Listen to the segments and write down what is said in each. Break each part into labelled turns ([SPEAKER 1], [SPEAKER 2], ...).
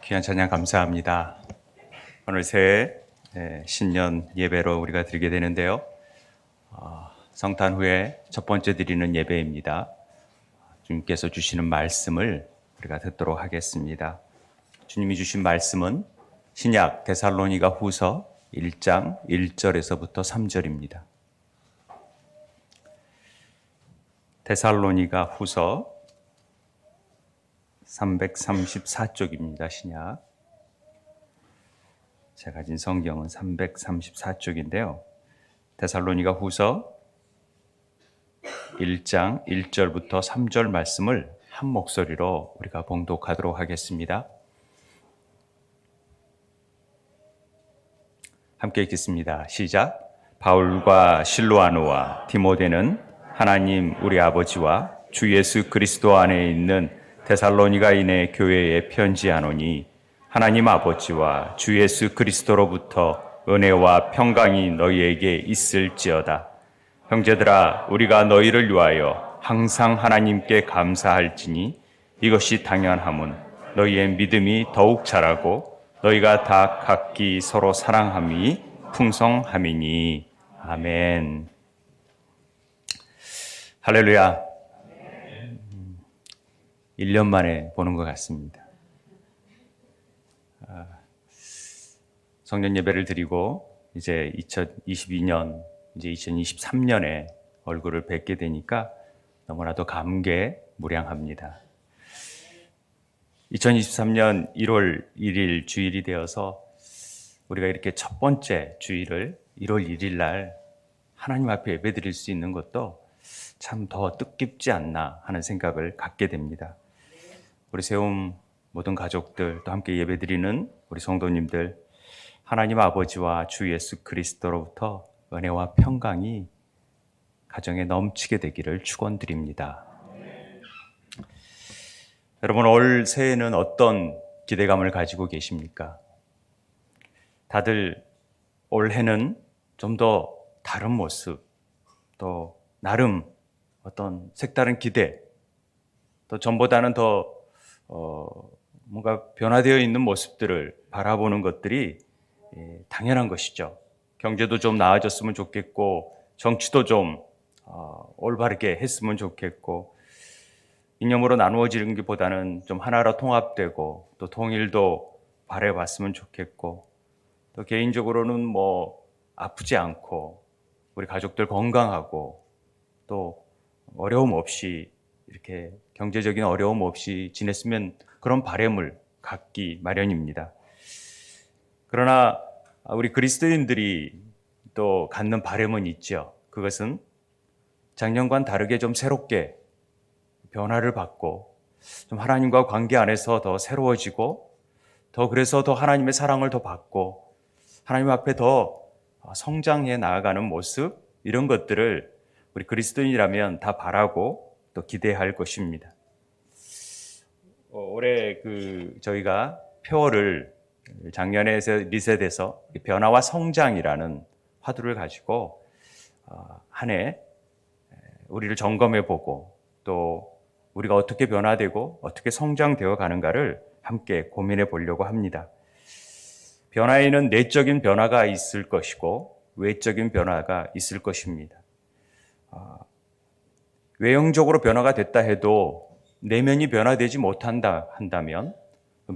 [SPEAKER 1] 귀한 찬양 감사합니다. 오늘 새해 신년 예배로 우리가 드리게 되는데요. 성탄 후에 첫 번째 드리는 예배입니다. 주님께서 주시는 말씀을 우리가 듣도록 하겠습니다. 주님이 주신 말씀은 신약 데살로니가 후서 1장 1절에서부터 3절입니다. 데살로니가 후서 334쪽입니다. 신약. 제가 가진 성경은 334쪽인데요. 데살로니가 후서 1장 1절부터 3절 말씀을 한 목소리로 우리가 봉독하도록 하겠습니다. 함께 읽겠습니다. 시작. 바울과 실로아노와 디모데는 하나님 우리 아버지와 주 예수 그리스도 안에 있는 데살로니가인의 교회에 편지하노니 하나님 아버지와 주 예수 그리스도로부터 은혜와 평강이 너희에게 있을지어다. 형제들아, 우리가 너희를 위하여 항상 하나님께 감사할지니 이것이 당연함은 너희의 믿음이 더욱 자라고 너희가 다 각기 서로 사랑함이 풍성함이니. 아멘. 할렐루야. 1년 만에 보는 것 같습니다. 성년 예배를 드리고 이제 2022년, 이제 2023년에 얼굴을 뵙게 되니까 너무나도 감개무량합니다. 2023년 1월 1일 주일이 되어서 우리가 이렇게 첫 번째 주일을 1월 1일 날 하나님 앞에 예배 드릴 수 있는 것도 참 더 뜻깊지 않나 하는 생각을 갖게 됩니다. 우리 세움 모든 가족들 또 함께 예배드리는 우리 성도님들, 하나님 아버지와 주 예수 그리스도로부터 은혜와 평강이 가정에 넘치게 되기를 축원드립니다. 여러분, 올 새해는 어떤 기대감을 가지고 계십니까? 다들 올해는 좀 더 다른 모습, 또 나름 어떤 색다른 기대, 또 전보다는 더 뭔가 변화되어 있는 모습들을 바라보는 것들이 당연한 것이죠. 경제도 좀 나아졌으면 좋겠고, 정치도 좀 올바르게 했으면 좋겠고, 이념으로 나누어지는 것보다는 좀 하나로 통합되고, 또 통일도 바라봤으면 좋겠고, 또 개인적으로는 뭐 아프지 않고, 우리 가족들 건강하고, 또 어려움 없이 이렇게 경제적인 어려움 없이 지냈으면 그런 바람을 갖기 마련입니다. 그러나 우리 그리스도인들이 또 갖는 바람은 있죠. 그것은 작년과는 다르게 좀 새롭게 변화를 받고 좀 하나님과 관계 안에서 더 새로워지고 더 그래서 더 하나님의 사랑을 더 받고 하나님 앞에 더 성장해 나아가는 모습, 이런 것들을 우리 그리스도인이라면 다 바라고 또 기대할 것입니다. 올해 저희가 표어를 작년에 리셋해서 변화와 성장이라는 화두를 가지고 한 해 우리를 점검해 보고 또 우리가 어떻게 변화되고 어떻게 성장되어 가는가를 함께 고민해 보려고 합니다. 변화에는 내적인 변화가 있을 것이고 외적인 변화가 있을 것입니다. 외형적으로 변화가 됐다 해도 내면이 변화되지 못한다 한다면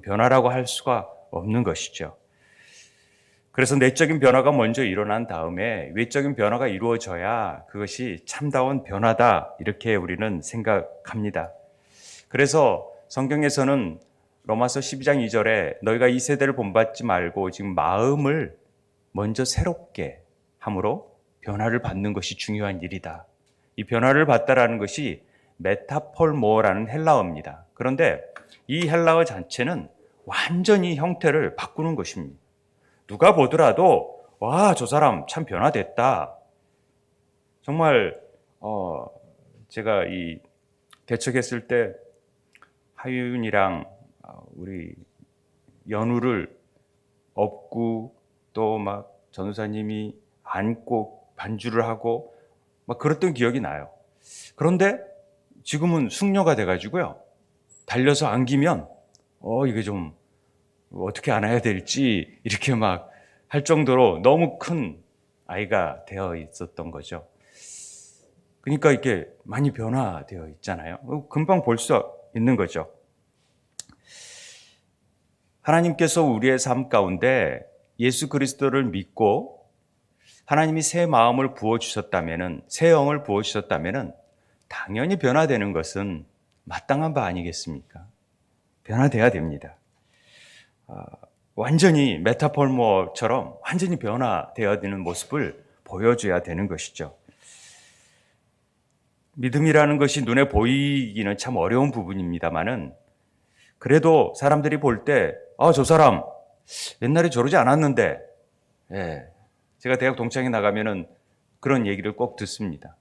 [SPEAKER 1] 변화라고 할 수가 없는 것이죠. 그래서 내적인 변화가 먼저 일어난 다음에 외적인 변화가 이루어져야 그것이 참다운 변화다, 이렇게 우리는 생각합니다. 그래서 성경에서는 로마서 12장 2절에 너희가 이 세대를 본받지 말고 지금 마음을 먼저 새롭게 함으로 변화를 받는 것이 중요한 일이다. 이 변화를 받다라는 것이 메타폴모라는 헬라어입니다. 그런데 이 헬라어 자체는 완전히 형태를 바꾸는 것입니다. 누가 보더라도 와, 저 사람 참 변화됐다. 정말 제가 이 개척했을 때 하윤이랑 우리 연우를 업고 또 막 전우사님이 안고 반주를 하고 막 그랬던 기억이 나요. 그런데 지금은 숙녀가 돼가지고요, 달려서 안기면 이게 좀 어떻게 안아야 될지 이렇게 막 할 정도로 너무 큰 아이가 되어 있었던 거죠. 그러니까 이렇게 많이 변화되어 있잖아요. 금방 볼 수 있는 거죠. 하나님께서 우리의 삶 가운데 예수 그리스도를 믿고 하나님이 새 마음을 부어주셨다면, 새 영을 부어주셨다면 당연히 변화되는 것은 마땅한 바 아니겠습니까? 변화돼야 됩니다. 완전히 메타폴머처럼 완전히 변화되어야 되는 모습을 보여줘야 되는 것이죠. 믿음이라는 것이 눈에 보이기는 참 어려운 부분입니다만은 그래도 사람들이 볼 때, 저 사람 옛날에 저러지 않았는데, 예, 제가 대학 동창회 나가면은 그런 얘기를 꼭 듣습니다.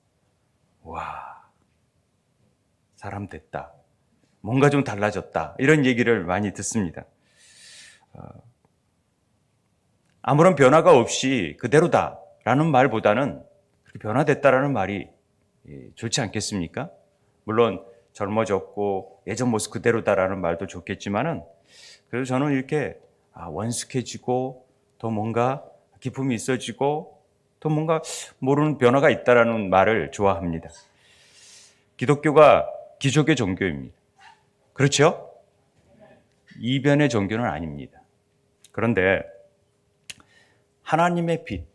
[SPEAKER 1] 와, 사람 됐다. 뭔가 좀 달라졌다. 이런 얘기를 많이 듣습니다. 아무런 변화가 없이 그대로다라는 말보다는 변화됐다라는 말이 좋지 않겠습니까? 물론 젊어졌고 예전 모습 그대로다라는 말도 좋겠지만은 그래서 저는 이렇게 원숙해지고 더 뭔가 기품이 있어지고 더 뭔가 모르는 변화가 있다라는 말을 좋아합니다. 기독교가 기적의 종교입니다. 그렇죠? 이변의 종교는 아닙니다. 그런데 하나님의 빛,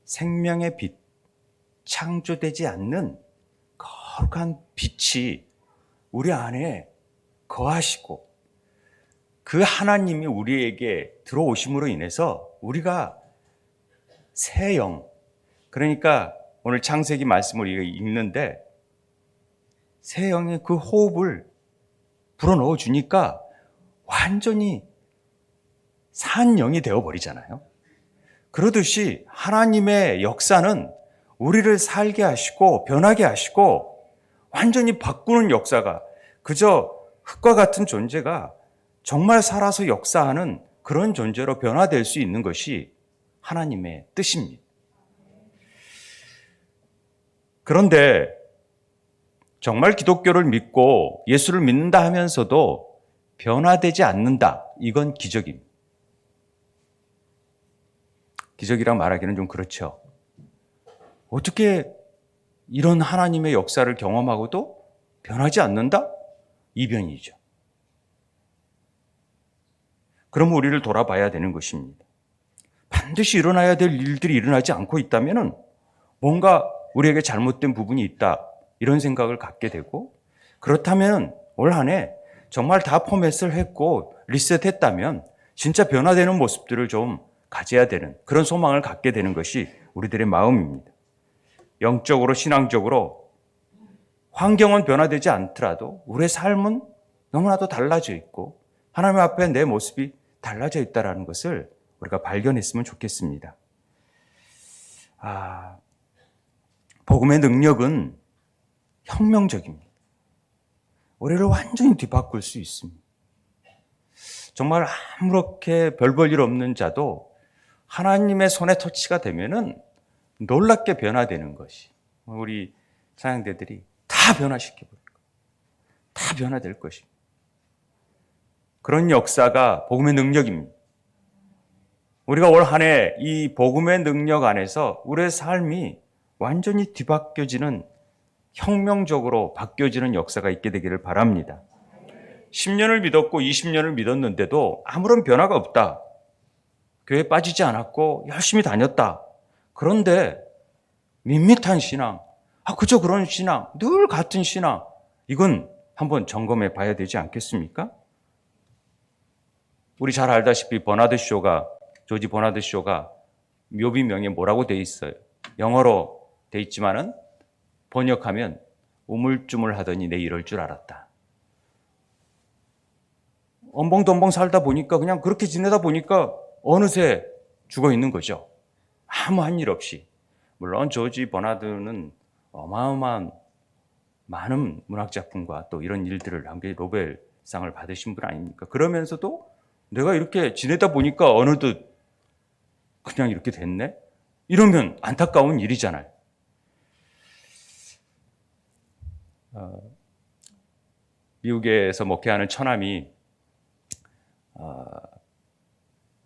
[SPEAKER 1] 생명의 빛, 창조되지 않는 거룩한 빛이 우리 안에 거하시고 그 하나님이 우리에게 들어오심으로 인해서 우리가 새 영, 그러니까 오늘 창세기 말씀을 우리가 읽는데 새 영의 그 호흡을 불어넣어 주니까 완전히 산 영이 되어버리잖아요. 그러듯이 하나님의 역사는 우리를 살게 하시고 변하게 하시고 완전히 바꾸는 역사가 그저 흙과 같은 존재가 정말 살아서 역사하는 그런 존재로 변화될 수 있는 것이 하나님의 뜻입니다. 그런데 정말 기독교를 믿고 예수를 믿는다 하면서도 변화되지 않는다. 이건 기적입니다. 기적이라 말하기는 좀 그렇죠. 어떻게 이런 하나님의 역사를 경험하고도 변하지 않는다? 이변이죠. 그럼 우리를 돌아봐야 되는 것입니다. 반드시 일어나야 될 일들이 일어나지 않고 있다면 뭔가 우리에게 잘못된 부분이 있다. 이런 생각을 갖게 되고 그렇다면 올 한 해 정말 다 포맷을 했고 리셋했다면 진짜 변화되는 모습들을 좀 가져야 되는 그런 소망을 갖게 되는 것이 우리들의 마음입니다. 영적으로 신앙적으로 환경은 변화되지 않더라도 우리의 삶은 너무나도 달라져 있고 하나님 앞에 내 모습이 달라져 있다는 것을 우리가 발견했으면 좋겠습니다. 복음의 능력은 혁명적입니다. 우리를 완전히 뒤바꿀 수 있습니다. 정말 아무렇게 별 볼 일 없는 자도 하나님의 손에 터치가 되면은 놀랍게 변화되는 것이 우리 찬양대들이 다 변화시켜버릴 거예요. 다 변화될 것입니다. 그런 역사가 복음의 능력입니다. 우리가 올 한 해 이 복음의 능력 안에서 우리의 삶이 완전히 뒤바뀌어지는 혁명적으로 바뀌어지는 역사가 있게 되기를 바랍니다. 10년을 믿었고 20년을 믿었는데도 아무런 변화가 없다. 교회에 빠지지 않았고 열심히 다녔다. 그런데 밋밋한 신앙, 그저 그런 신앙, 늘 같은 신앙, 이건 한번 점검해 봐야 되지 않겠습니까? 우리 잘 알다시피 조지 버나드 쇼가 묘비명에 뭐라고 돼 있어요? 영어로 돼 있지만은 번역하면 우물쭈물하더니 내 이럴 줄 알았다. 엄벙덤벙 살다 보니까 그냥 그렇게 지내다 보니까 어느새 죽어 있는 거죠. 아무 한 일 없이. 물론 조지 버나드는 어마어마한 많은 문학작품과 또 이런 일들을 함께 노벨상을 받으신 분 아닙니까? 그러면서도 내가 이렇게 지내다 보니까 어느덧 그냥 이렇게 됐네? 이러면 안타까운 일이잖아요. 미국에서 목회하는 처남이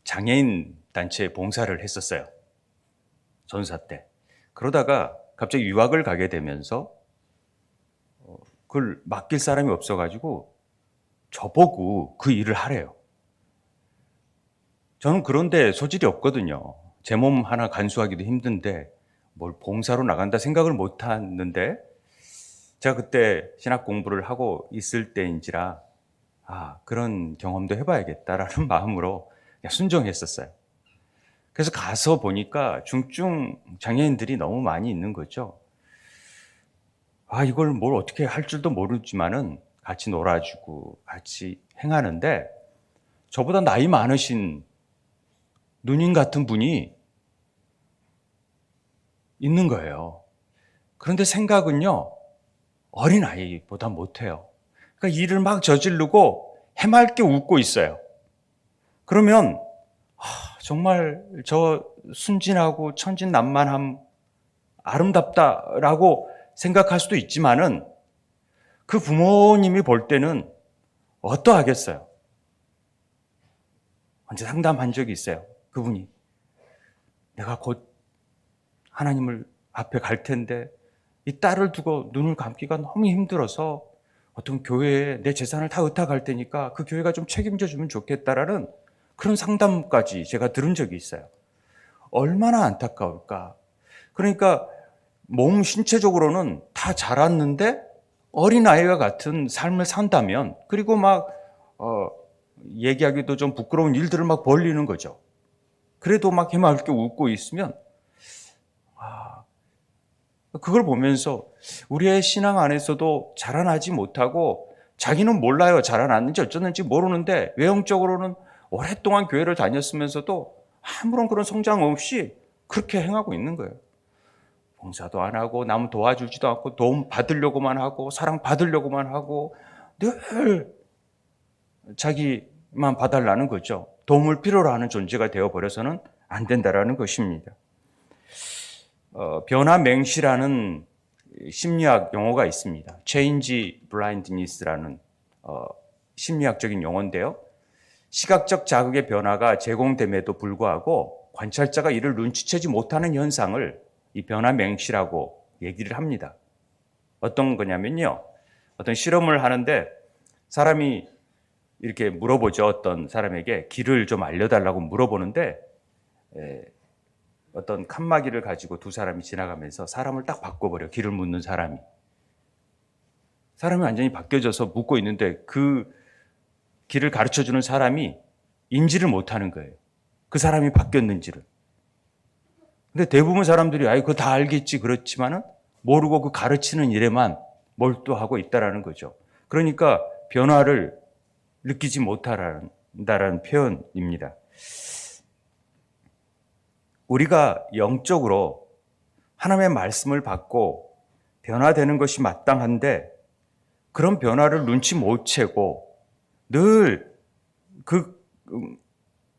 [SPEAKER 1] 장애인 단체에 봉사를 했었어요. 전사 때. 그러다가 갑자기 유학을 가게 되면서 그걸 맡길 사람이 없어가지고 저보고 그 일을 하래요. 저는 그런데 소질이 없거든요. 제 몸 하나 간수하기도 힘든데 뭘 봉사로 나간다 생각을 못 했는데, 제가 그때 신학 공부를 하고 있을 때인지라 그런 경험도 해봐야겠다라는 마음으로 그냥 순종했었어요. 그래서 가서 보니까 중증 장애인들이 너무 많이 있는 거죠. 이걸 뭘 어떻게 할 줄도 모르지만은 같이 놀아주고 같이 행하는데, 저보다 나이 많으신 누님 같은 분이 있는 거예요. 그런데 생각은요, 어린아이보다 못해요. 그러니까 일을 막 저지르고 해맑게 웃고 있어요. 그러면 정말 저 순진하고 천진난만함 아름답다라고 생각할 수도 있지만은, 그 부모님이 볼 때는 어떠하겠어요? 언제 상담한 적이 있어요. 그분이 내가 곧 하나님을 앞에 갈 텐데 이 딸을 두고 눈을 감기가 너무 힘들어서 어떤 교회에 내 재산을 다 의탁할 테니까 그 교회가 좀 책임져 주면 좋겠다라는 그런 상담까지 제가 들은 적이 있어요. 얼마나 안타까울까. 그러니까 몸 신체적으로는 다 자랐는데 어린아이와 같은 삶을 산다면, 그리고 막 얘기하기도 좀 부끄러운 일들을 막 벌리는 거죠. 그래도 막 해맑게 웃고 있으면 그걸 보면서 우리의 신앙 안에서도 자라나지 못하고, 자기는 몰라요. 자라났는지 어쩌는지 모르는데 외형적으로는 오랫동안 교회를 다녔으면서도 아무런 그런 성장 없이 그렇게 행하고 있는 거예요. 봉사도 안 하고 남 도와주지도 않고 도움 받으려고만 하고 사랑 받으려고만 하고 늘 자기만 봐달라는 거죠. 도움을 필요로 하는 존재가 되어버려서는 안 된다라는 것입니다. 변화맹시라는 심리학 용어가 있습니다. Change blindness라는 심리학적인 용어인데요. 시각적 자극의 변화가 제공됨에도 불구하고 관찰자가 이를 눈치채지 못하는 현상을 이 변화맹시라고 얘기를 합니다. 어떤 거냐면요, 어떤 실험을 하는데 사람이 이렇게 물어보죠. 어떤 사람에게 길을 좀 알려달라고 물어보는데 어떤 칸막이를 가지고 두 사람이 지나가면서 사람을 딱 바꿔버려. 길을 묻는 사람이 완전히 바뀌어져서 묻고 있는데 그 길을 가르쳐주는 사람이 인지를 못하는 거예요. 그 사람이 바뀌었는지를. 근데 대부분 사람들이 그거 다 알겠지 그렇지만은 모르고 그 가르치는 일에만 몰두하고 있다라는 거죠. 그러니까 변화를 느끼지 못한다라는 표현입니다. 우리가 영적으로 하나님의 말씀을 받고 변화되는 것이 마땅한데, 그런 변화를 눈치 못 채고 늘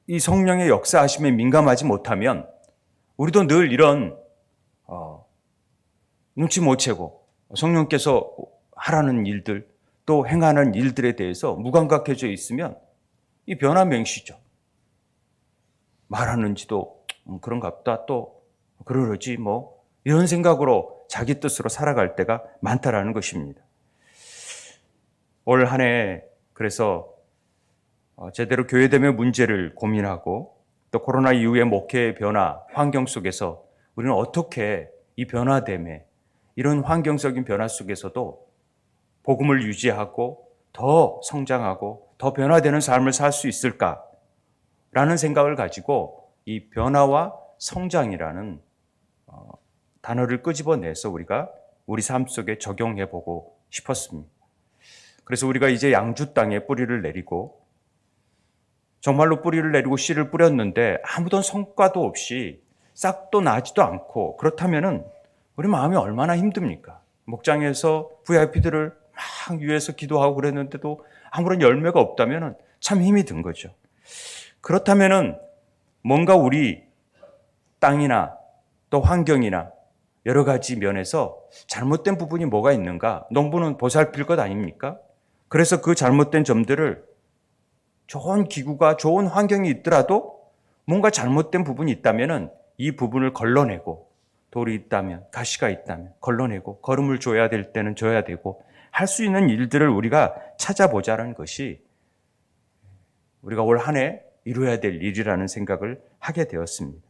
[SPEAKER 1] 이 성령의 역사하심에 민감하지 못하면, 우리도 늘 이런 눈치 못 채고 성령께서 하라는 일들 또 행하는 일들에 대해서 무감각해져 있으면 이 변화맹시죠. 말하는지도 그런가 보다, 또 그러지 뭐, 이런 생각으로 자기 뜻으로 살아갈 때가 많다라는 것입니다. 올 한 해 그래서 제대로 교회됨의 문제를 고민하고, 또 코로나 이후의 목회의 변화, 환경 속에서 우리는 어떻게 이 변화됨에, 이런 환경적인 변화 속에서도 복음을 유지하고 더 성장하고 더 변화되는 삶을 살 수 있을까라는 생각을 가지고 이 변화와 성장이라는 단어를 끄집어내서 우리가 우리 삶 속에 적용해 보고 싶었습니다. 그래서 우리가 이제 양주 땅에 뿌리를 내리고, 정말로 뿌리를 내리고 씨를 뿌렸는데 아무런 성과도 없이 싹도 나지도 않고, 그렇다면은 우리 마음이 얼마나 힘듭니까? 목장에서 VIP들을 막 위해서 기도하고 그랬는데도 아무런 열매가 없다면은 참 힘이 든 거죠. 그렇다면은 뭔가 우리 땅이나 또 환경이나 여러 가지 면에서 잘못된 부분이 뭐가 있는가? 농부는 보살필 것 아닙니까? 그래서 그 잘못된 점들을 좋은 기구가 좋은 환경이 있더라도 뭔가 잘못된 부분이 있다면은 이 부분을 걸러내고 돌이 있다면 가시가 있다면 걸러내고 걸음을 줘야 될 때는 줘야 되고 할 수 있는 일들을 우리가 찾아보자는 것이 우리가 올 한 해 이루어야 될 일이라는 생각을 하게 되었습니다.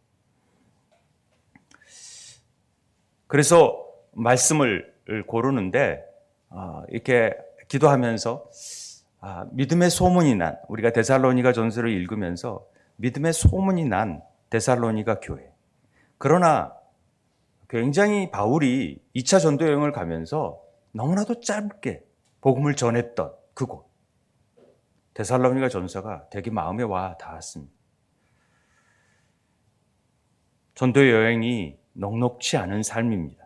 [SPEAKER 1] 그래서 말씀을 고르는데 이렇게 기도하면서 믿음의 소문이 난 우리가 데살로니가 전서를 읽으면서 믿음의 소문이 난 데살로니가 교회. 그러나 굉장히 바울이 2차 전도 여행을 가면서 너무나도 짧게 복음을 전했던 그곳 데살로니가 전서가 되게 마음에 와 닿았습니다. 전도 여행이 넉넉치 않은 삶입니다.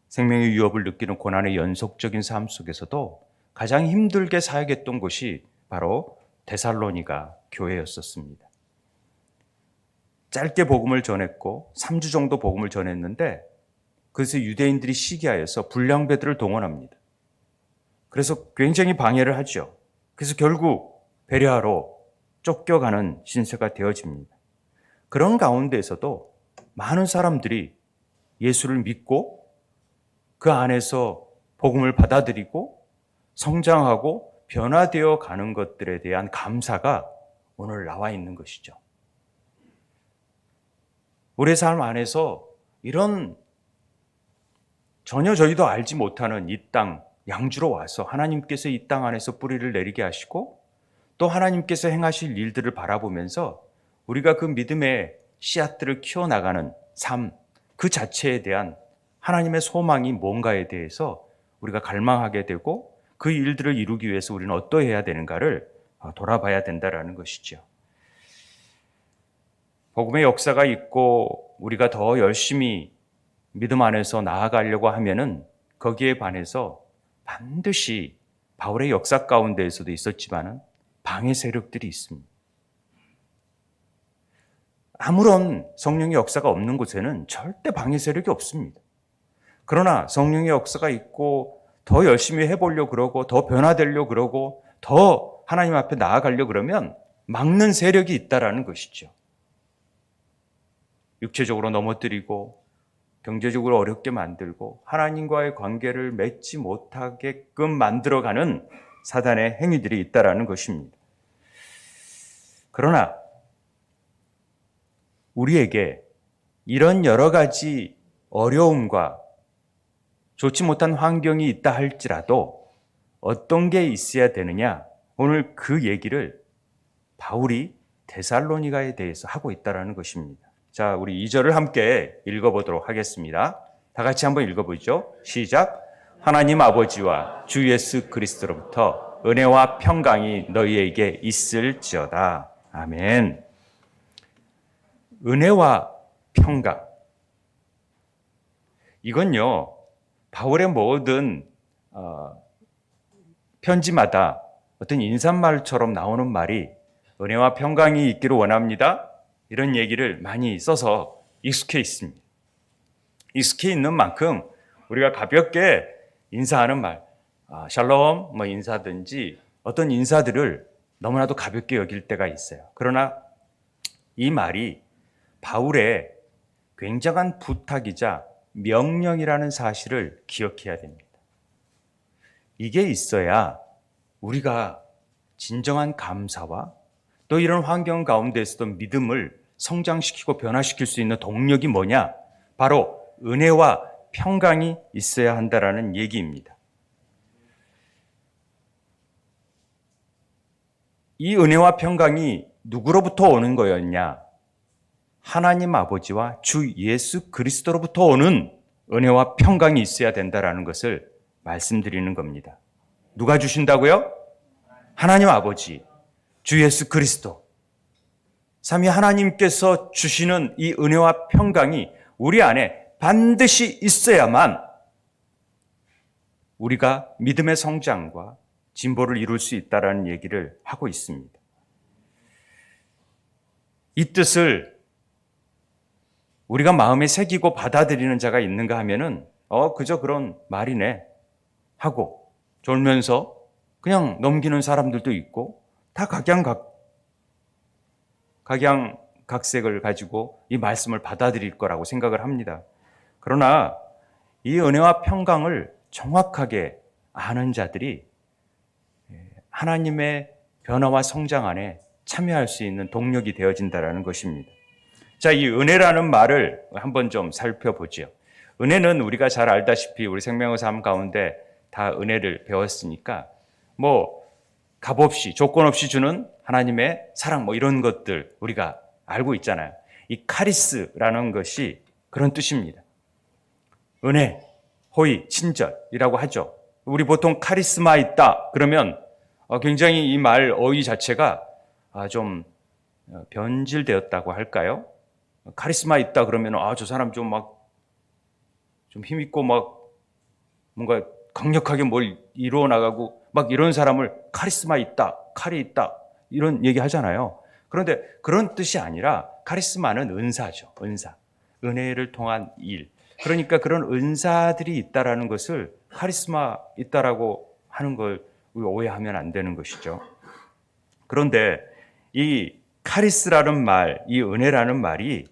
[SPEAKER 1] 생명의 위협을 느끼는 고난의 연속적인 삶 속에서도 가장 힘들게 사역했던 곳이 바로 데살로니가 교회였었습니다. 짧게 복음을 전했고 3주 정도 복음을 전했는데 그래서 유대인들이 시기하여서 불량배들을 동원합니다. 그래서 굉장히 방해를 하죠. 그래서 결국 베레아로 쫓겨가는 신세가 되어집니다. 그런 가운데에서도 많은 사람들이 예수를 믿고 그 안에서 복음을 받아들이고 성장하고 변화되어 가는 것들에 대한 감사가 오늘 나와 있는 것이죠. 우리의 삶 안에서 이런 전혀 저희도 알지 못하는 이 땅 양주로 와서 하나님께서 이 땅 안에서 뿌리를 내리게 하시고 또 하나님께서 행하실 일들을 바라보면서 우리가 그 믿음의 씨앗들을 키워나가는 삶 그 자체에 대한 하나님의 소망이 뭔가에 대해서 우리가 갈망하게 되고 그 일들을 이루기 위해서 우리는 어떠해야 되는가를 돌아봐야 된다는 것이죠. 복음의 역사가 있고 우리가 더 열심히 믿음 안에서 나아가려고 하면은 거기에 반해서 반드시 바울의 역사 가운데에서도 있었지만은 방해 세력들이 있습니다. 아무런 성령의 역사가 없는 곳에는 절대 방해 세력이 없습니다. 그러나 성령의 역사가 있고 더 열심히 해보려고 그러고 더 변화되려고 그러고 더 하나님 앞에 나아가려고 그러면 막는 세력이 있다라는 것이죠. 육체적으로 넘어뜨리고 경제적으로 어렵게 만들고 하나님과의 관계를 맺지 못하게끔 만들어가는 사단의 행위들이 있다라는 것입니다. 그러나 우리에게 이런 여러 가지 어려움과 좋지 못한 환경이 있다 할지라도 어떤 게 있어야 되느냐? 오늘 그 얘기를 바울이 데살로니가에 대해서 하고 있다는 것입니다. 자, 우리 2절을 함께 읽어보도록 하겠습니다. 다 같이 한번 읽어보죠. 시작. 하나님 아버지와 주 예수 그리스도로부터 은혜와 평강이 너희에게 있을지어다. 아멘. 은혜와 평강. 이건요, 바울의 모든 편지마다 어떤 인사말처럼 나오는 말이 은혜와 평강이 있기를 원합니다. 이런 얘기를 많이 써서 익숙해 있습니다. 익숙해 있는 만큼 우리가 가볍게 인사하는 말, 샬롬 인사든지 어떤 인사들을 너무나도 가볍게 여길 때가 있어요. 그러나 이 말이 바울의 굉장한 부탁이자 명령이라는 사실을 기억해야 됩니다. 이게 있어야 우리가 진정한 감사와 또 이런 환경 가운데에서도 믿음을 성장시키고 변화시킬 수 있는 동력이 뭐냐? 바로 은혜와 평강이 있어야 한다라는 얘기입니다. 이 은혜와 평강이 누구로부터 오는 거였냐? 하나님 아버지와 주 예수 그리스도로부터 오는 은혜와 평강이 있어야 된다라는 것을 말씀드리는 겁니다. 누가 주신다고요? 하나님 아버지, 주 예수 그리스도. 삼위 하나님께서 주시는 이 은혜와 평강이 우리 안에 반드시 있어야만 우리가 믿음의 성장과 진보를 이룰 수 있다는 얘기를 하고 있습니다. 이 뜻을 우리가 마음에 새기고 받아들이는 자가 있는가 하면은 그저 그런 말이네 하고 졸면서 그냥 넘기는 사람들도 있고 다 각양각색을 가지고 이 말씀을 받아들일 거라고 생각을 합니다. 그러나 이 은혜와 평강을 정확하게 아는 자들이 하나님의 변화와 성장 안에 참여할 수 있는 동력이 되어진다는 것입니다. 자, 이 은혜라는 말을 한번 좀 살펴보죠. 은혜는 우리가 잘 알다시피 우리 생명의 삶 가운데 다 은혜를 배웠으니까 값없이 조건 없이 주는 하나님의 사랑 이런 것들 우리가 알고 있잖아요. 이 카리스라는 것이 그런 뜻입니다. 은혜, 호의, 친절이라고 하죠. 우리 보통 카리스마 있다 그러면 굉장히 이 말 어휘 자체가 좀 변질되었다고 할까요? 카리스마 있다 그러면 저 사람 좀 힘있고 뭔가 강력하게 뭘 이루어 나가고 이런 사람을 카리스마 있다, 칼이 있다 이런 얘기 하잖아요. 그런데 그런 뜻이 아니라 카리스마는 은사죠. 은사. 은혜를 통한 일. 그러니까 그런 은사들이 있다라는 것을 카리스마 있다라고 하는 걸 오해하면 안 되는 것이죠. 그런데 이 카리스라는 말, 이 은혜라는 말이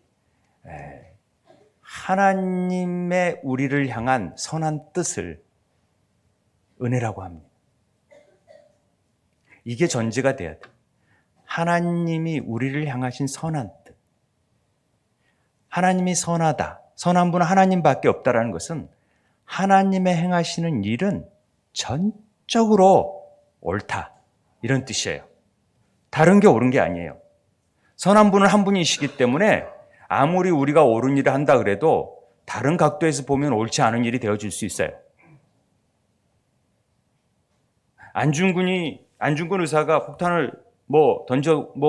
[SPEAKER 1] 하나님의 우리를 향한 선한 뜻을 은혜라고 합니다. 이게 전제가 돼야 돼요. 하나님이 우리를 향하신 선한 뜻. 하나님이 선하다. 선한 분은 하나님밖에 없다라는 것은 하나님의 행하시는 일은 전적으로 옳다. 이런 뜻이에요. 다른 게 옳은 게 아니에요. 선한 분은 한 분이시기 때문에 아무리 우리가 옳은 일을 한다 그래도 다른 각도에서 보면 옳지 않은 일이 되어질 수 있어요. 안중근 의사가 폭탄을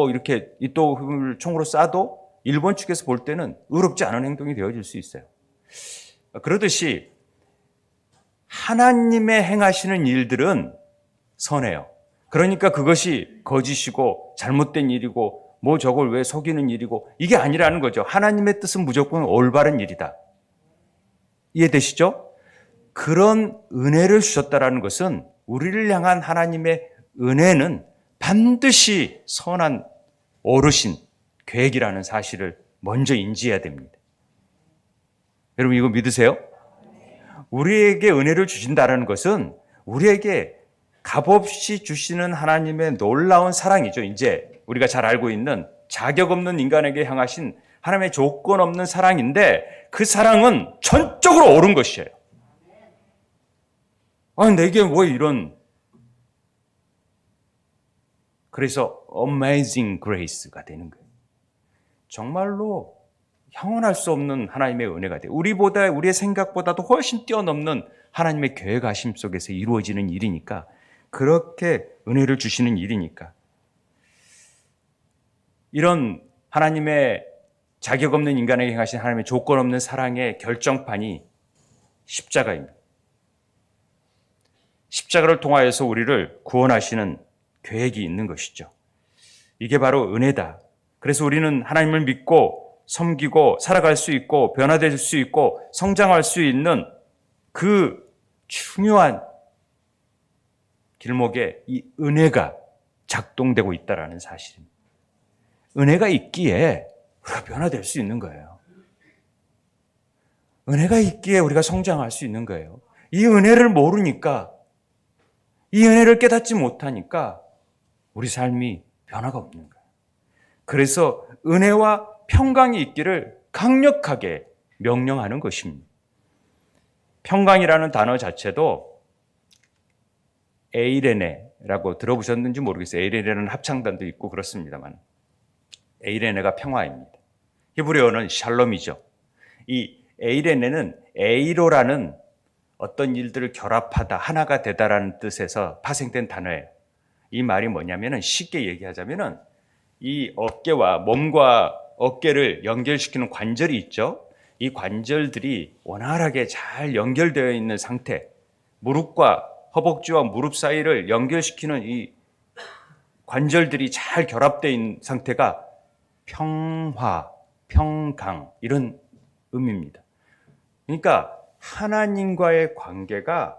[SPEAKER 1] 이렇게 이또를 총으로 쏴도 일본 측에서 볼 때는 의롭지 않은 행동이 되어질 수 있어요. 그러듯이 하나님의 행하시는 일들은 선해요. 그러니까 그것이 거짓이고 잘못된 일이고 저걸 왜 속이는 일이고 이게 아니라는 거죠. 하나님의 뜻은 무조건 올바른 일이다. 이해되시죠? 그런 은혜를 주셨다라는 것은 우리를 향한 하나님의 은혜는 반드시 선한 오르신 계획이라는 사실을 먼저 인지해야 됩니다. 여러분 이거 믿으세요? 우리에게 은혜를 주신다는 것은 우리에게 값없이 주시는 하나님의 놀라운 사랑이죠. 이제 우리가 잘 알고 있는 자격 없는 인간에게 향하신 하나님의 조건 없는 사랑인데 그 사랑은 전적으로 옳은 것이에요. 내게 이런. 그래서 amazing grace가 되는 거예요. 정말로 형언할 수 없는 하나님의 은혜가 돼요. 우리의 생각보다도 훨씬 뛰어넘는 하나님의 계획하심 속에서 이루어지는 일이니까 그렇게 은혜를 주시는 일이니까 이런 하나님의 자격 없는 인간에게 행하신 하나님의 조건 없는 사랑의 결정판이 십자가입니다. 십자가를 통하여서 우리를 구원하시는 계획이 있는 것이죠. 이게 바로 은혜다. 그래서 우리는 하나님을 믿고 섬기고 살아갈 수 있고 변화될 수 있고 성장할 수 있는 그 중요한 길목에 이 은혜가 작동되고 있다는 사실입니다. 은혜가 있기에 우리가 변화될 수 있는 거예요. 은혜가 있기에 우리가 성장할 수 있는 거예요. 이 은혜를 모르니까, 이 은혜를 깨닫지 못하니까 우리 삶이 변화가 없는 거예요. 그래서 은혜와 평강이 있기를 강력하게 명령하는 것입니다. 평강이라는 단어 자체도 에이레네라고 들어보셨는지 모르겠어요. 에이레네라는 합창단도 있고 그렇습니다만 에이레네가 평화입니다. 히브리어는 샬롬이죠. 이 에이레네는 에이로라는 어떤 일들을 결합하다, 하나가 되다라는 뜻에서 파생된 단어예요. 이 말이 뭐냐면은 쉽게 얘기하자면은 이 어깨와 몸과 어깨를 연결시키는 관절이 있죠. 이 관절들이 원활하게 잘 연결되어 있는 상태, 무릎과 허벅지와 무릎 사이를 연결시키는 이 관절들이 잘 결합되어 있는 상태가 평화, 평강 이런 의미입니다. 그러니까 하나님과의 관계가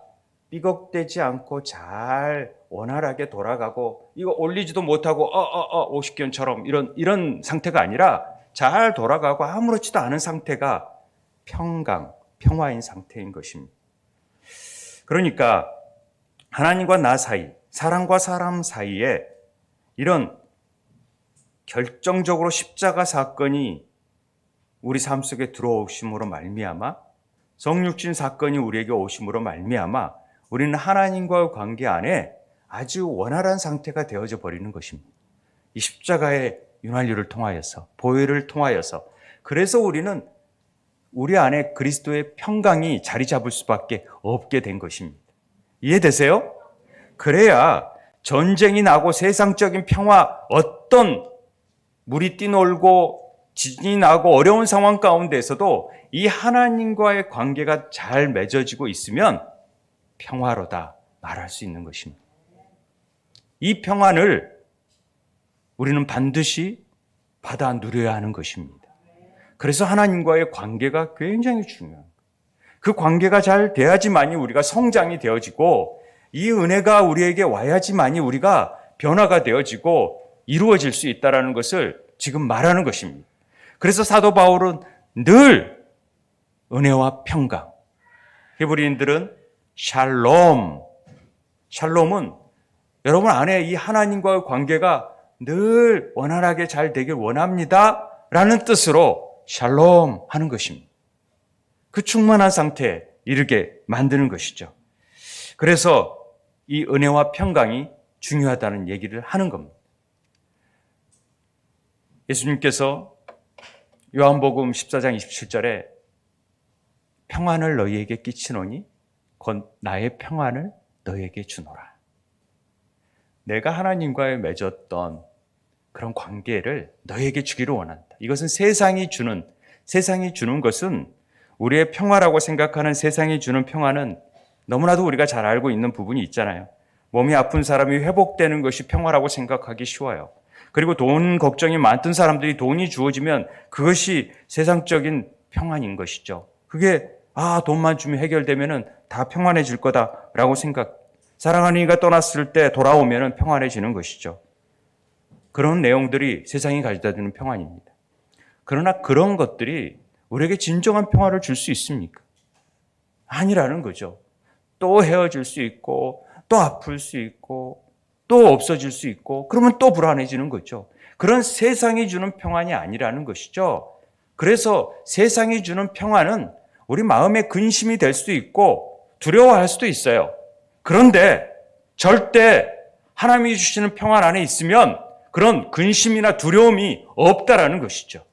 [SPEAKER 1] 삐걱대지 않고 잘 원활하게 돌아가고, 이거 올리지도 못하고 50견처럼 이런 상태가 아니라 잘 돌아가고 아무렇지도 않은 상태가 평화인 상태인 것입니다. 그러니까 하나님과 나 사이, 사람과 사람 사이에 이런 결정적으로 십자가 사건이 우리 삶 속에 들어오심으로 말미암아, 성육신 사건이 우리에게 오심으로 말미암아 우리는 하나님과의 관계 안에 아주 원활한 상태가 되어져 버리는 것입니다. 이 십자가의 윤활유를 통하여서, 보혈을 통하여서. 그래서 우리는 우리 안에 그리스도의 평강이 자리 잡을 수밖에 없게 된 것입니다. 이해되세요? 그래야 전쟁이 나고 세상적인 평화, 어떤 물이 뛰놀고 지진이 나고 어려운 상황 가운데서도 이 하나님과의 관계가 잘 맺어지고 있으면 평화로다 말할 수 있는 것입니다. 이 평안을 우리는 반드시 받아 누려야 하는 것입니다. 그래서 하나님과의 관계가 굉장히 중요한 거예요. 그 관계가 잘 돼야지만이 우리가 성장이 되어지고, 이 은혜가 우리에게 와야지만이 우리가 변화가 되어지고 이루어질 수 있다는 것을 지금 말하는 것입니다. 그래서 사도 바울은 늘 은혜와 평강, 히브리인들은 샬롬은 여러분 안에 이 하나님과의 관계가 늘 원활하게 잘 되길 원합니다 라는 뜻으로 샬롬 하는 것입니다. 그 충만한 상태에 이르게 만드는 것이죠. 그래서 이 은혜와 평강이 중요하다는 얘기를 하는 겁니다. 예수님께서 요한복음 14장 27절에 평안을 너희에게 끼치노니 곧 나의 평안을 너희에게 주노라. 내가 하나님과의 맺었던 그런 관계를 너희에게 주기를 원한다. 이것은 세상이 주는 것은, 우리의 평화라고 생각하는 세상이 주는 평화는 너무나도 우리가 잘 알고 있는 부분이 있잖아요. 몸이 아픈 사람이 회복되는 것이 평화라고 생각하기 쉬워요. 그리고 돈 걱정이 많던 사람들이 돈이 주어지면 그것이 세상적인 평안인 것이죠. 그게 돈만 주면 해결되면은 다 평안해질 거다라고 사랑하는 이가 떠났을 때 돌아오면은 평안해지는 것이죠. 그런 내용들이 세상이 가져다 주는 평안입니다. 그러나 그런 것들이 우리에게 진정한 평화를 줄 수 있습니까? 아니라는 거죠. 또 헤어질 수 있고, 또 아플 수 있고, 또 없어질 수 있고, 그러면 또 불안해지는 거죠. 그런 세상이 주는 평안이 아니라는 것이죠. 그래서 세상이 주는 평안은 우리 마음의 근심이 될 수도 있고 두려워할 수도 있어요. 그런데 절대 하나님이 주시는 평안 안에 있으면 그런 근심이나 두려움이 없다라는 것이죠.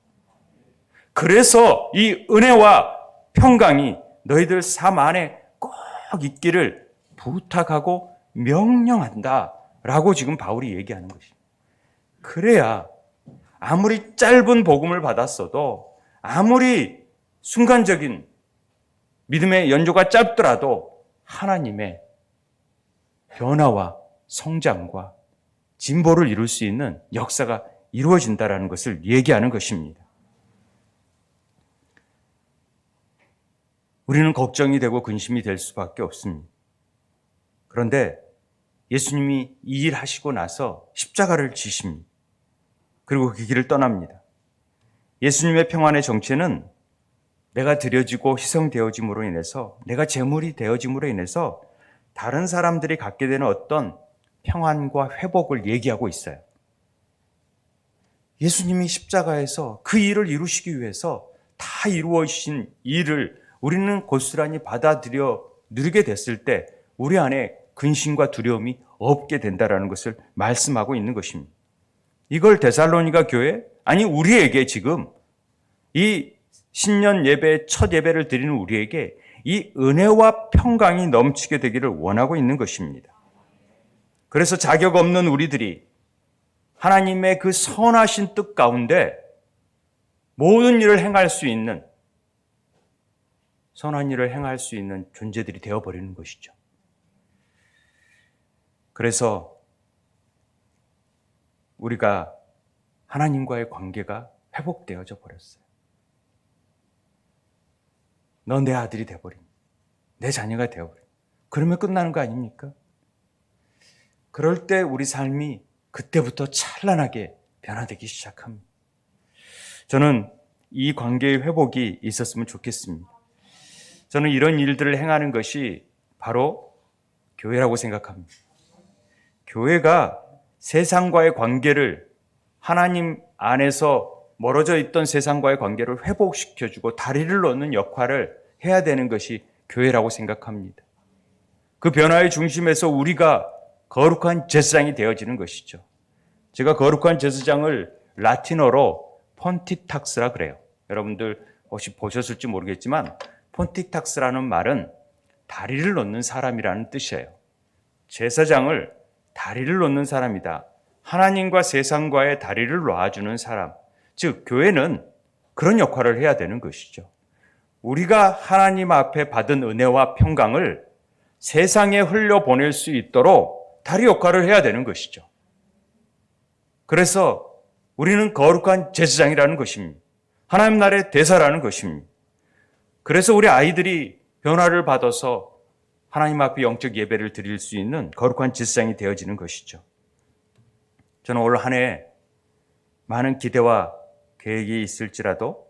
[SPEAKER 1] 그래서 이 은혜와 평강이 너희들 삶 안에 꼭 있기를 부탁하고 명령한다라고 지금 바울이 얘기하는 것입니다. 그래야 아무리 짧은 복음을 받았어도, 아무리 순간적인 믿음의 연조가 짧더라도 하나님의 변화와 성장과 진보를 이룰 수 있는 역사가 이루어진다는 것을 얘기하는 것입니다. 우리는 걱정이 되고 근심이 될 수밖에 없습니다. 그런데 예수님이 이 일 하시고 나서 십자가를 지십니다. 그리고 그 길을 떠납니다. 예수님의 평안의 정체는 내가 드려지고 희생되어짐으로 인해서, 내가 제물이 되어짐으로 인해서 다른 사람들이 갖게 되는 어떤 평안과 회복을 얘기하고 있어요. 예수님이 십자가에서 그 일을 이루시기 위해서 다 이루어진 일을 우리는 고스란히 받아들여 누리게 됐을 때 우리 안에 근심과 두려움이 없게 된다는 것을 말씀하고 있는 것입니다. 이걸 데살로니가 교회, 아니 우리에게 지금 이 신년 예배, 첫 예배를 드리는 우리에게 이 은혜와 평강이 넘치게 되기를 원하고 있는 것입니다. 그래서 자격 없는 우리들이 하나님의 그 선하신 뜻 가운데 모든 일을 행할 수 있는, 선한 일을 행할 수 있는 존재들이 되어버리는 것이죠. 그래서 우리가 하나님과의 관계가 회복되어져 버렸어요. 너 내 아들이 되어버린, 내 자녀가 되어버린. 그러면 끝나는 거 아닙니까? 그럴 때 우리 삶이 그때부터 찬란하게 변화되기 시작합니다. 저는 이 관계의 회복이 있었으면 좋겠습니다. 저는 이런 일들을 행하는 것이 바로 교회라고 생각합니다. 교회가 세상과의 관계를, 하나님 안에서 멀어져 있던 세상과의 관계를 회복시켜주고 다리를 놓는 역할을 해야 되는 것이 교회라고 생각합니다. 그 변화의 중심에서 우리가 거룩한 제사장이 되어지는 것이죠. 제가 거룩한 제사장을 라틴어로 폰티탁스라 그래요. 여러분들 혹시 보셨을지 모르겠지만 폰티탁스라는 말은 다리를 놓는 사람이라는 뜻이에요. 제사장을 다리를 놓는 사람이다. 하나님과 세상과의 다리를 놓아주는 사람. 즉 교회는 그런 역할을 해야 되는 것이죠. 우리가 하나님 앞에 받은 은혜와 평강을 세상에 흘려보낼 수 있도록 다리 역할을 해야 되는 것이죠. 그래서 우리는 거룩한 제사장이라는 것입니다. 하나님 나라의 대사라는 것입니다. 그래서 우리 아이들이 변화를 받아서 하나님 앞에 영적 예배를 드릴 수 있는 거룩한 제사장이 되어지는 것이죠. 저는 올 한 해 많은 기대와 계획이 있을지라도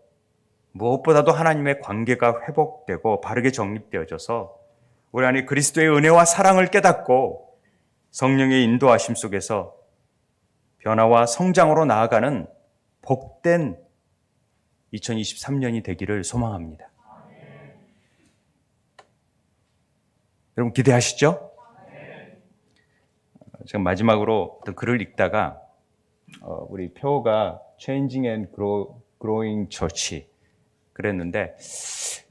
[SPEAKER 1] 무엇보다도 하나님의 관계가 회복되고 바르게 정립되어져서 우리 안에 그리스도의 은혜와 사랑을 깨닫고 성령의 인도하심 속에서 변화와 성장으로 나아가는 복된 2023년이 되기를 소망합니다. 여러분 기대하시죠? 제가 마지막으로 어떤 글을 읽다가 우리 표가 Changing and Growing Church 그랬는데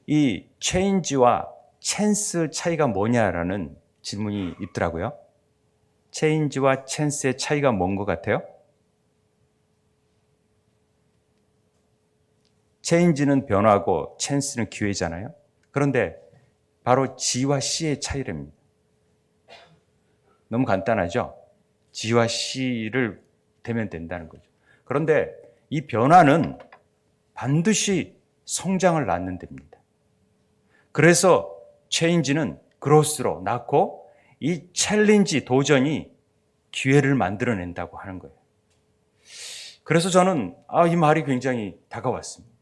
[SPEAKER 1] 이 change와 chance 차이가 뭐냐라는 질문이 있더라고요. change와 chance의 차이가 뭔 것 같아요? change는 변화고 chance는 기회잖아요. 그런데 바로 G와 C의 차이랍니다. 너무 간단하죠? G와 C를 되면 된다는 거죠. 그런데 이 변화는 반드시 성장을 낳는 데입니다. 그래서 체인지는 그로스로 낳고 이 챌린지, 도전이 기회를 만들어낸다고 하는 거예요. 그래서 저는 이 말이 굉장히 다가왔습니다.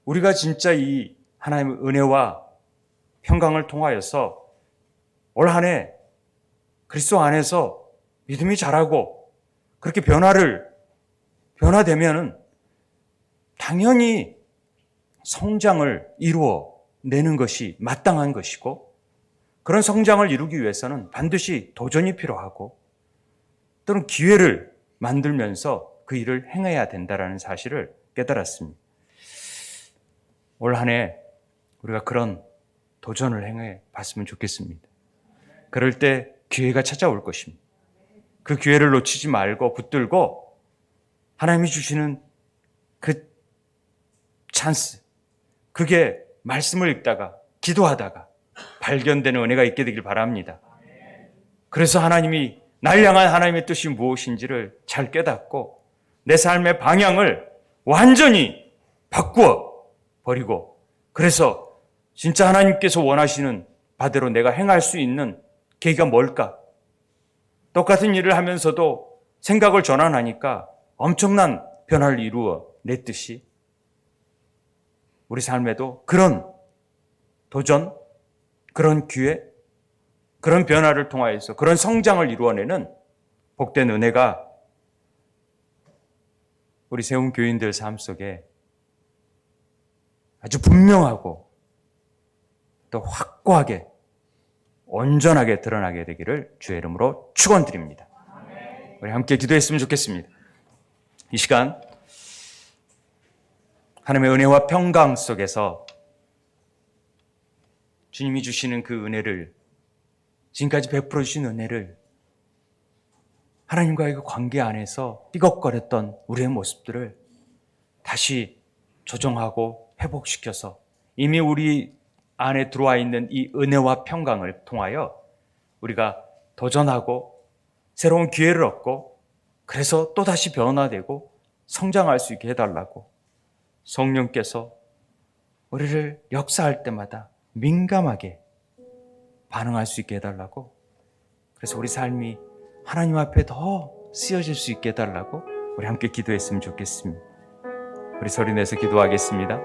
[SPEAKER 1] 우리가 진짜 이 하나님의 은혜와 평강을 통하여서 올 한 해 그리스도 안에서 믿음이 자라고 그렇게 변화되면은 당연히 성장을 이루어내는 것이 마땅한 것이고 그런 성장을 이루기 위해서는 반드시 도전이 필요하고 또는 기회를 만들면서 그 일을 행해야 된다는 사실을 깨달았습니다. 올 한 해 우리가 그런 도전을 행해 봤으면 좋겠습니다. 그럴 때 기회가 찾아올 것입니다. 그 기회를 놓치지 말고 붙들고 하나님이 주시는 그 찬스, 그게 말씀을 읽다가 기도하다가 발견되는 은혜가 있게 되길 바랍니다. 그래서 하나님이 날 향한 하나님의 뜻이 무엇인지를 잘 깨닫고 내 삶의 방향을 완전히 바꾸어 버리고 그래서 진짜 하나님께서 원하시는 바대로 내가 행할 수 있는 계기가 뭘까? 똑같은 일을 하면서도 생각을 전환하니까 엄청난 변화를 이루어 냈듯이 우리 삶에도 그런 도전, 그런 기회, 그런 변화를 통하여서 그런 성장을 이루어내는 복된 은혜가 우리 세운 교인들 삶 속에 아주 분명하고 또 확고하게 온전하게 드러나게 되기를 주의 이름으로 축원드립니다. 우리 함께 기도했으면 좋겠습니다. 이 시간 하나님의 은혜와 평강 속에서 주님이 주시는 그 은혜를 지금까지 베풀어 주신 은혜를 하나님과의 그 관계 안에서 삐걱거렸던 우리의 모습들을 다시 조정하고 회복시켜서 이미 우리 안에 들어와 있는 이 은혜와 평강을 통하여 우리가 도전하고 새로운 기회를 얻고 그래서 또다시 변화되고 성장할 수 있게 해달라고 성령께서 우리를 역사할 때마다 민감하게 반응할 수 있게 해달라고. 그래서 우리 삶이 하나님 앞에 더 쓰여질 수 있게 해달라고 우리 함께 기도했으면 좋겠습니다. 우리 소리 내서 기도하겠습니다.